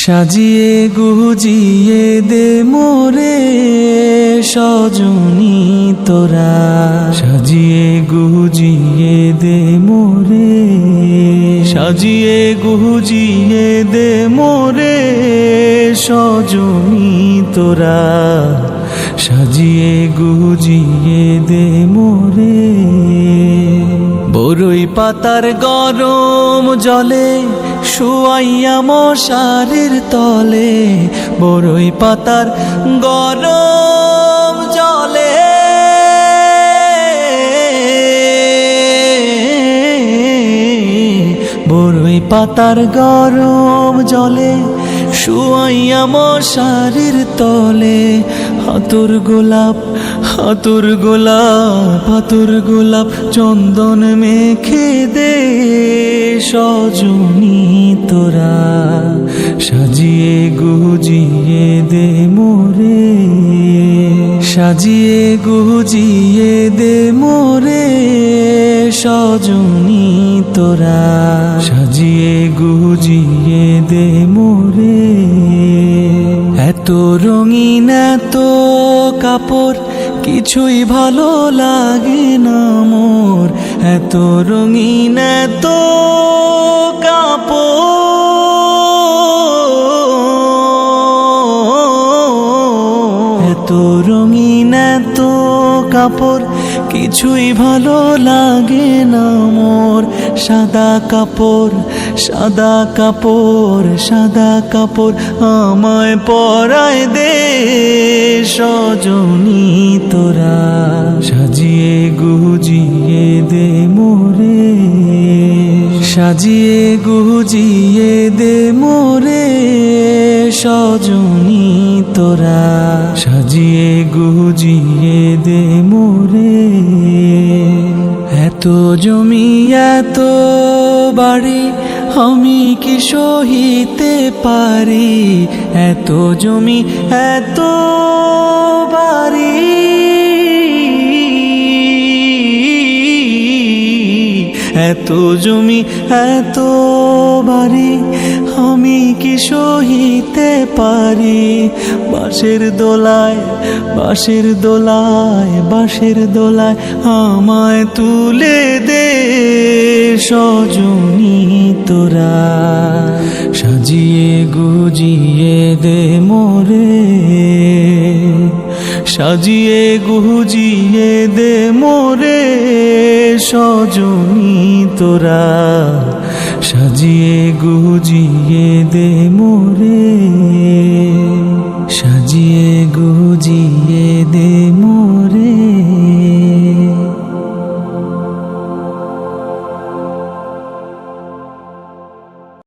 সাজিয়ে গুজিয়ে দে মোরে সজনী তোরা, সাজিয়ে গুজিয়ে দে মোরে, সাজিয়ে গুজিয়ে দে মোরে সজনী তোরা, সাজিয়ে গুজিয়ে দে মোরে। বরই পাতার গরম জলে শুয়াইয়া মশারির তলে, বরই পাতার গরম জলে, বরই পাতার গরম জলে শুয়াইয়া মশারির তলে। হাতুর গোলাপ হাতুর গোলাপ হাতুর গোলাপ চন্দন মেখে দে সজনী তোরা, সাজিয়ে গুজিয়ে দে মোরে, সাজিয়ে গুজিয়ে দে মোরে সজনী তোরা, সাজিয়ে গুজিয়ে দে মোরে। এত রঙিন এত কাপড় কিছুই ভালো লাগে না মোর, এত রঙিন এত কাপড়, এত রঙিন এত কাপড় কিছুই ভালো লাগে না মোর। সাদা কাপড় সাদা কাপড় সাদা কাপড় আমায় পরায় দে সজনী তোরা, সাজিয়ে গুজিয়ে দে মোরে, সাজিয়ে গুজিয়ে দে মোরে সজনী তোরা, সাজিয়ে গুজিয়ে দে মোরে। এত জমি এত বাড়ি আমি কি সহিতে পারি, এত জমি এত বাড়ি, এত জমি এত বাড়ি আমি কি সহিতে পারি। বাঁশের দোলায় বাঁশের দোলায় বাঁশের দোলায় আমায় তুলে দে সজনী তোরা, সাজিয়ে গুজিয়ে দে মোরে, সাজিয়ে গুজিয়ে দে মোরে সজনী তোরা, সাজিয়ে গুজিয়ে দে মোরে, সাজিয়ে গুজিয়ে